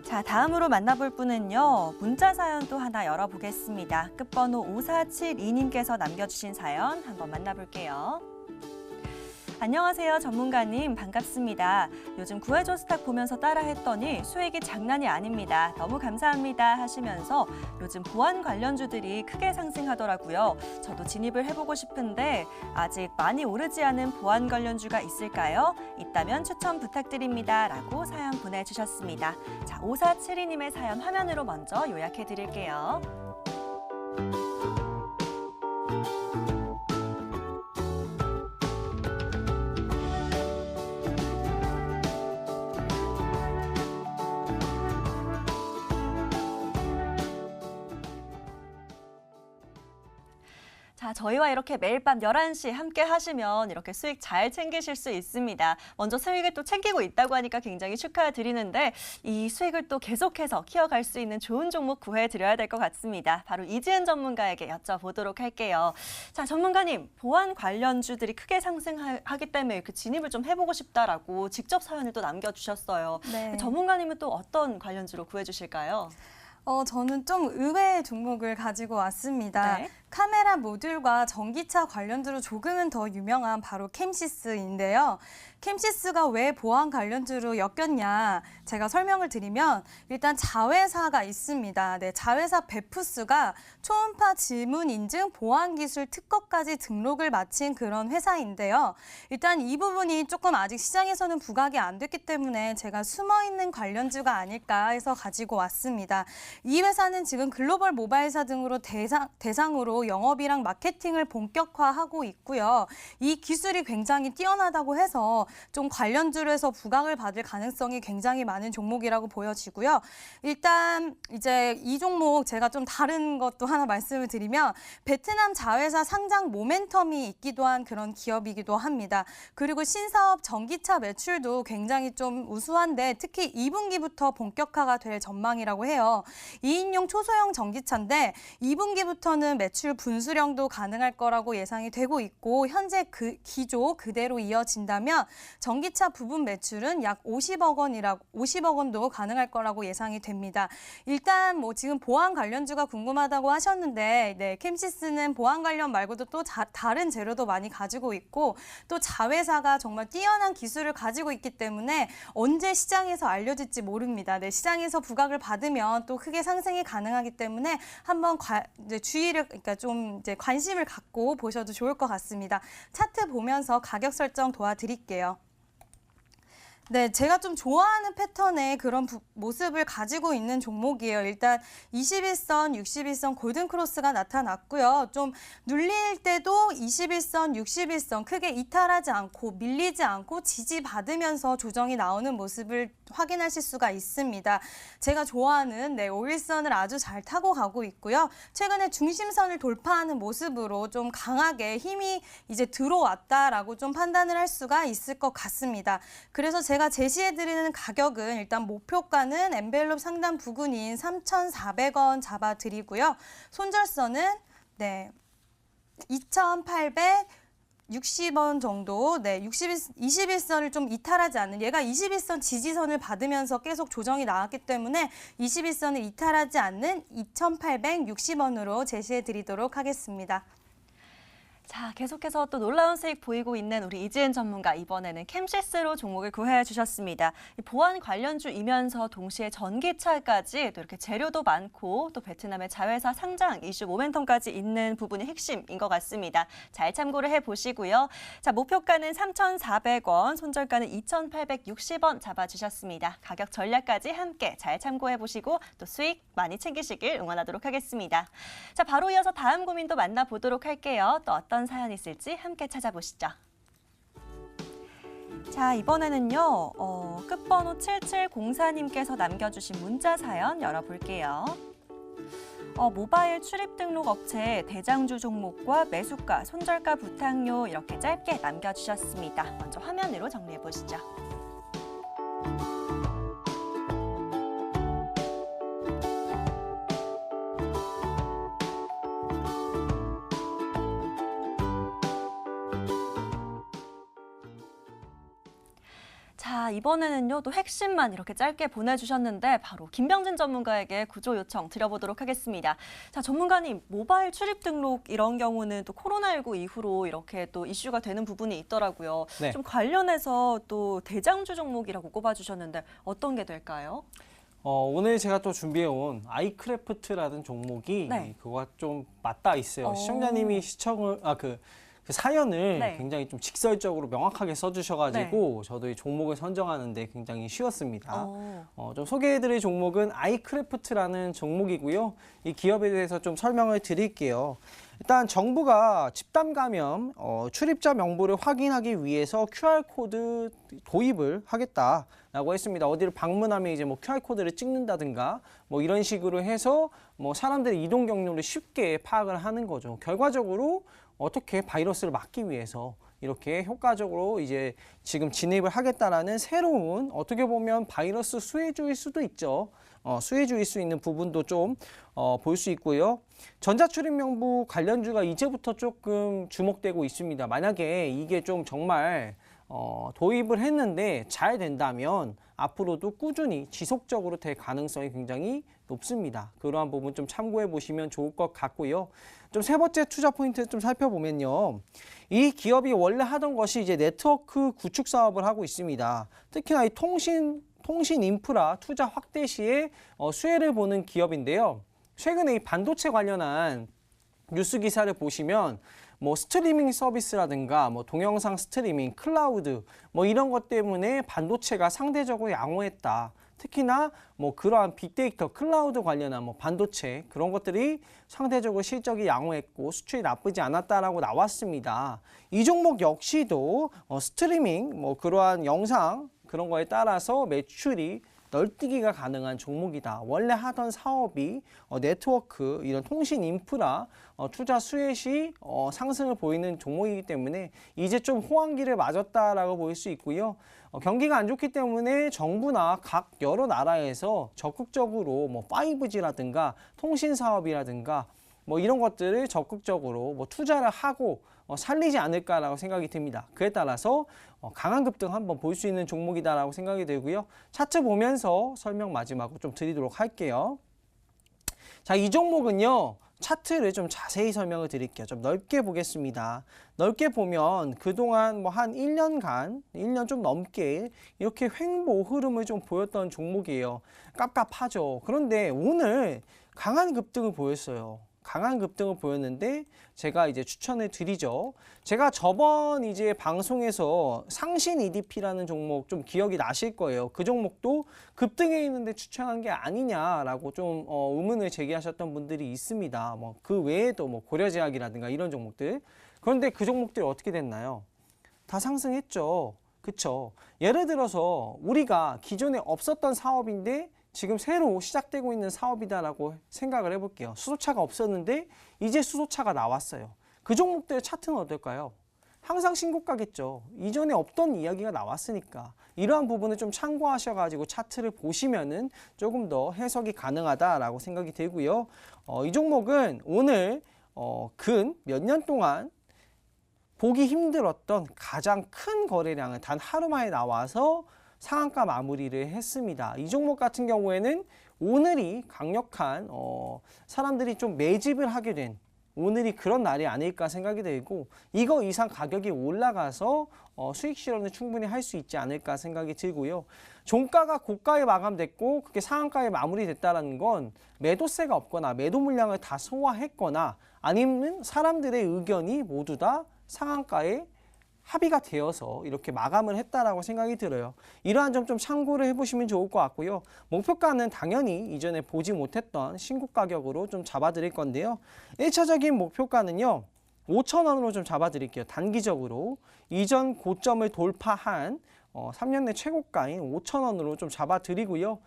자, 다음으로 만나볼 분은요. 문자 사연 또 하나 열어보겠습니다. 끝번호 5472님께서 남겨주신 사연 한번 만나볼게요. 안녕하세요, 전문가님. 반갑습니다. 요즘 구해줘 스탁 보면서 따라했더니 수익이 장난이 아닙니다. 너무 감사합니다 하시면서 요즘 보안 관련주들이 크게 상승하더라고요. 저도 진입을 해보고 싶은데 아직 많이 오르지 않은 보안 관련주가 있을까요? 있다면 추천 부탁드립니다. 라고 사연 보내주셨습니다. 자, 5472님의 사연 화면으로 먼저 요약해 드릴게요. 자, 저희와 이렇게 매일 밤 11시 함께 하시면 이렇게 수익 잘 챙기실 수 있습니다. 먼저 수익을 또 챙기고 있다고 하니까 굉장히 축하드리는데 이 수익을 또 계속해서 키워갈 수 있는 좋은 종목 구해드려야 될 것 같습니다. 바로 이지은 전문가에게 여쭤보도록 할게요. 자, 전문가님, 보안 관련주들이 크게 상승하기 때문에 이렇게 진입을 좀 해보고 싶다라고 직접 사연을 또 남겨주셨어요. 네. 전문가님은 또 어떤 관련주로 구해주실까요? 저는 좀 의외의 종목을 가지고 왔습니다. 네. 카메라 모듈과 전기차 관련주로 조금은 더 유명한 바로 캠시스인데요. 캠시스가 왜 보안 관련주로 엮였냐 제가 설명을 드리면 일단 자회사가 있습니다. 네, 자회사 베프스가 초음파 지문 인증 보안 기술 특허까지 등록을 마친 그런 회사인데요. 일단 이 부분이 조금 아직 시장에서는 부각이 안 됐기 때문에 제가 숨어있는 관련주가 아닐까 해서 가지고 왔습니다. 이 회사는 지금 글로벌 모바일사 등으로 대상으로 영업이랑 마케팅을 본격화하고 있고요. 이 기술이 굉장히 뛰어나다고 해서 좀 관련주로 해서 부각을 받을 가능성이 굉장히 많은 종목이라고 보여지고요. 일단 이제 이 종목 제가 좀 다른 것도 하나 말씀을 드리면 베트남 자회사 상장 모멘텀이 있기도 한 그런 기업이기도 합니다. 그리고 신사업 전기차 매출도 굉장히 좀 우수한데 특히 2분기부터 본격화가 될 전망이라고 해요. 2인용 초소형 전기차인데 2분기부터는 매출 분수령도 가능할 거라고 예상이 되고 있고 현재 그 기조 그대로 이어진다면 전기차 부분 매출은 약 50억 원도 가능할 거라고 예상이 됩니다. 일단 뭐 지금 보안 관련주가 궁금하다고 하셨는데 네, 캠시스는 보안 관련 말고도 또 다른 재료도 많이 가지고 있고 또 자회사가 정말 뛰어난 기술을 가지고 있기 때문에 언제 시장에서 알려질지 모릅니다. 네, 시장에서 부각을 받으면 또 크게 상승이 가능하기 때문에 한번 이제 주의를 그러니까 좀 이제 관심을 갖고 보셔도 좋을 것 같습니다. 차트 보면서 가격 설정 도와드릴게요. 네, 제가 좀 좋아하는 패턴의 그런 모습을 가지고 있는 종목이에요. 일단 21선, 61선 골든 크로스가 나타났고요. 좀 눌릴 때도 21선, 61선 크게 이탈하지 않고 밀리지 않고 지지받으면서 조정이 나오는 모습을 확인하실 수가 있습니다. 제가 좋아하는 5일선을 아주 잘 타고 가고 있고요. 최근에 중심선을 돌파하는 모습으로 좀 강하게 힘이 이제 들어왔다라고 좀 판단을 할 수가 있을 것 같습니다. 그래서 제가 제시해드리는 가격은 일단 목표가는 엔벨롭 상단 부근인 3,400원 잡아드리고요. 손절선은 2,860원 정도, 21선을 좀 이탈하지 않는, 얘가 21선 지지선을 받으면서 계속 조정이 나왔기 때문에 21선을 이탈하지 않는 2,860원으로 제시해드리도록 하겠습니다. 자, 계속해서 또 놀라운 수익 보이고 있는 우리 이지은 전문가, 이번에는 캠시스로 종목을 구해해 주셨습니다. 보안 관련주이면서 동시에 전기차까지 또 이렇게 재료도 많고 또 베트남의 자회사 상장 이슈 모멘텀까지 있는 부분이 핵심인 것 같습니다. 잘 참고를 해보시고요. 자, 목표가는 3,400원, 손절가는 2,860원 잡아주셨습니다. 가격 전략까지 함께 잘 참고해보시고 또 수익 많이 챙기시길 응원하도록 하겠습니다. 자, 바로 이어서 다음 고민도 만나보도록 할게요. 또 어떤 사연이 있을지 함께 찾아보시죠. 자, 이번에는요. 끝번호 7704님께서 남겨주신 문자 사연 열어볼게요. 모바일 출입 등록 업체 대장주 종목과 매수가, 손절가 부탁료 이렇게 짧게 남겨주셨습니다. 먼저 화면으로 정리해보시죠. 자, 이번에는요, 또 핵심만 이렇게 짧게 보내주셨는데 바로 김병진 전문가에게 구조 요청 드려보도록 하겠습니다. 자, 전문가님, 모바일 출입 등록 이런 경우는 또 코로나19 이후로 이렇게 또 이슈가 되는 부분이 있더라고요. 네. 좀 관련해서 또 대장주 종목이라고 꼽아주셨는데 어떤 게 될까요? 오늘 제가 또 준비해온 아이크래프트라는 종목이 그거와 좀 맞닿아 있어요. 시청자님이 그 사연을 네. 굉장히 좀 직설적으로 명확하게 써주셔가지고 저도 이 종목을 선정하는데 굉장히 쉬웠습니다. 좀 소개해드릴 종목은 아이크래프트라는 종목이고요. 이 기업에 대해서 좀 설명을 드릴게요. 일단 정부가 집단 감염 출입자 명부를 확인하기 위해서 QR코드 도입을 하겠다라고 했습니다. 어디를 방문하면 이제 뭐 QR코드를 찍는다든가 뭐 이런 식으로 해서 뭐 사람들의 이동 경로를 쉽게 파악을 하는 거죠. 결과적으로 어떻게 바이러스를 막기 위해서 이렇게 효과적으로 이제 지금 진입을 하겠다라는 새로운 어떻게 보면 바이러스 수혜주일 수도 있죠. 수혜주일 수 있는 부분도 좀 볼 수 있고요. 전자출입명부 관련주가 이제부터 조금 주목되고 있습니다. 만약에 이게 좀 정말 도입을 했는데 잘 된다면 앞으로도 꾸준히 지속적으로 될 가능성이 굉장히 높습니다. 그러한 부분 좀 참고해 보시면 좋을 것 같고요. 좀 세 번째 투자 포인트 좀 살펴보면요. 이 기업이 원래 하던 것이 이제 네트워크 구축 사업을 하고 있습니다. 특히나 이 통신 인프라 투자 확대 시에 수혜를 보는 기업인데요. 최근에 이 반도체 관련한 뉴스 기사를 보시면 뭐 스트리밍 서비스라든가 뭐 동영상 스트리밍, 클라우드 뭐 이런 것 때문에 반도체가 상대적으로 양호했다. 특히나 뭐 그러한 빅데이터, 클라우드 관련한 뭐 반도체 그런 것들이 상대적으로 실적이 양호했고 수출이 나쁘지 않았다라고 나왔습니다. 이 종목 역시도 스트리밍, 뭐 그러한 영상 그런 거에 따라서 매출이 널뛰기가 가능한 종목이다. 원래 하던 사업이 네트워크, 이런 통신 인프라 투자 수혜 시 상승을 보이는 종목이기 때문에 이제 좀 호황기를 맞았다라고 볼 수 있고요. 경기가 안 좋기 때문에 정부나 각 여러 나라에서 적극적으로 뭐 5G라든가 통신 사업이라든가 뭐 이런 것들을 적극적으로 뭐 투자를 하고 살리지 않을까라고 생각이 듭니다. 그에 따라서 강한 급등 한번 볼 수 있는 종목이다라고 생각이 들고요. 차트 보면서 설명 마지막으로 좀 드리도록 할게요. 자, 이 종목은요. 차트를 좀 자세히 설명을 드릴게요. 좀 넓게 보겠습니다. 넓게 보면 그동안 뭐 한 1년간, 1년 좀 넘게 이렇게 횡보 흐름을 좀 보였던 종목이에요. 깝깝하죠. 그런데 오늘 강한 급등을 보였어요. 강한 급등을 보였는데 제가 이제 추천을 드리죠. 제가 저번 이제 방송에서 상신 EDP라는 종목 좀 기억이 나실 거예요. 그 종목도 급등해 있는데 추천한 게 아니냐라고 좀 의문을 제기하셨던 분들이 있습니다. 뭐 그 외에도 뭐 고려제약이라든가 이런 종목들. 그런데 그 종목들이 어떻게 됐나요? 다 상승했죠. 그쵸? 예를 들어서 우리가 기존에 없었던 사업인데 지금 새로 시작되고 있는 사업이다라고 생각을 해볼게요. 수소차가 없었는데 이제 수소차가 나왔어요. 그 종목들의 차트는 어떨까요? 항상 신고가겠죠. 이전에 없던 이야기가 나왔으니까 이러한 부분을 좀 참고하셔가지고 차트를 보시면은 조금 더 해석이 가능하다라고 생각이 들고요. 이 종목은 오늘 근 몇 년 동안 보기 힘들었던 가장 큰 거래량을 단 하루 만에 나와서 상한가 마무리를 했습니다. 이 종목 같은 경우에는 오늘이 강력한 사람들이 좀 매집을 하게 된 오늘이 그런 날이 아닐까 생각이 들고 이거 이상 가격이 올라가서 수익 실현을 충분히 할 수 있지 않을까 생각이 들고요. 종가가 고가에 마감됐고 그게 상한가에 마무리됐다는 건 매도세가 없거나 매도 물량을 다 소화했거나 아니면 사람들의 의견이 모두 다 상한가에 합의가 되어서 이렇게 마감을 했다라고 생각이 들어요. 이러한 점 좀 참고를 해보시면 좋을 것 같고요. 목표가는 당연히 이전에 보지 못했던 신고 가격으로 좀 잡아드릴 건데요. 1차적인 목표가는요. 5,000원으로 좀 잡아드릴게요. 단기적으로. 이전 고점을 돌파한 3년 내 최고가인 5,000원으로 좀 잡아드리고요.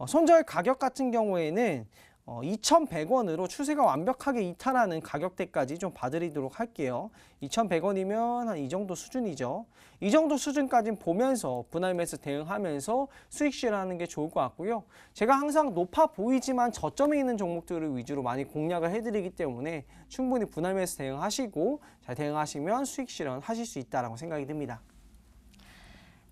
손절 가격 같은 경우에는 2,100원으로 추세가 완벽하게 이탈하는 가격대까지 좀 봐드리도록 할게요. 2,100원이면 한 이 정도 수준이죠. 이 정도 수준까지 보면서 분할 매수 대응하면서 수익 실현하는 게 좋을 것 같고요. 제가 항상 높아 보이지만 저점에 있는 종목들을 위주로 많이 공략을 해드리기 때문에 충분히 분할 매수 대응하시고 잘 대응하시면 수익 실현하실 수 있다고 생각이 듭니다.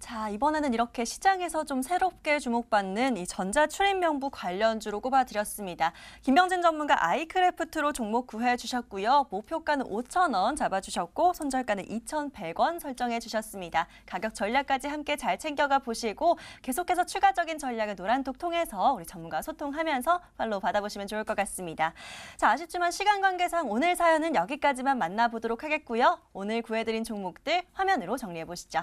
자, 이번에는 이렇게 시장에서 좀 새롭게 주목받는 이 전자출입명부 관련주로 꼽아드렸습니다. 김병진 전문가 아이크래프트로 종목 구해해 주셨고요. 목표가는 5,000원 잡아주셨고 손절가는 2,100원 설정해 주셨습니다. 가격 전략까지 함께 잘 챙겨가 보시고 계속해서 추가적인 전략을 노란톡 통해서 우리 전문가와 소통하면서 팔로우 받아보시면 좋을 것 같습니다. 자, 아쉽지만 시간 관계상 오늘 사연은 여기까지만 만나보도록 하겠고요. 오늘 구해드린 종목들 화면으로 정리해 보시죠.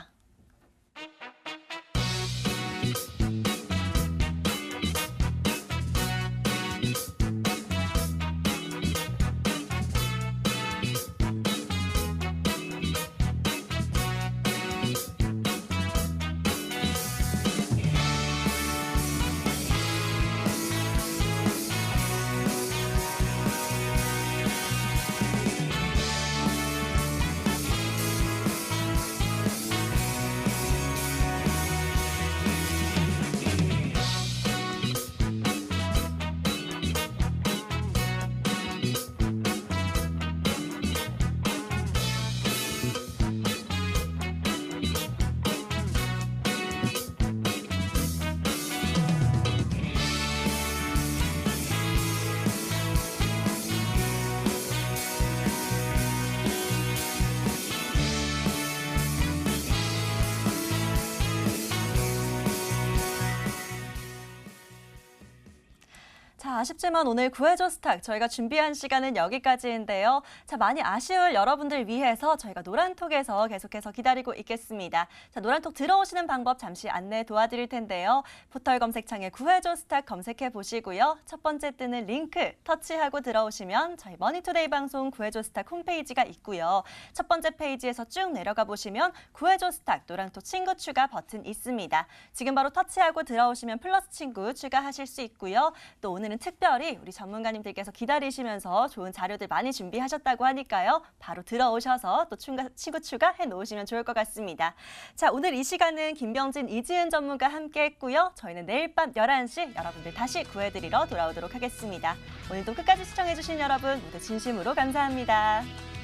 자, 아쉽지만 오늘 구해줘 스탁 저희가 준비한 시간은 여기까지인데요. 자, 많이 아쉬울 여러분들 위해서 저희가 노란톡에서 계속해서 기다리고 있겠습니다. 자, 노란톡 들어오시는 방법 잠시 안내 도와드릴 텐데요. 포털 검색창에 구해줘 스탁 검색해 보시고요. 첫 번째 뜨는 링크 터치하고 들어오시면 저희 머니투데이 방송 구해줘 스탁 홈페이지가 있고요. 첫 번째 페이지에서 쭉 내려가 보시면 구해줘 스탁 노란톡 친구 추가 버튼 있습니다. 지금 바로 터치하고 들어오시면 플러스 친구 추가하실 수 있고요. 또 오늘은 특별히 우리 전문가님들께서 기다리시면서 좋은 자료들 많이 준비하셨다고 하니까요. 바로 들어오셔서 또 친구 추가해 놓으시면 좋을 것 같습니다. 자, 오늘 이 시간은 김병진, 이지은 전문가 함께 했고요. 저희는 내일 밤 11시 여러분들 다시 구해드리러 돌아오도록 하겠습니다. 오늘도 끝까지 시청해주신 여러분 모두 진심으로 감사합니다.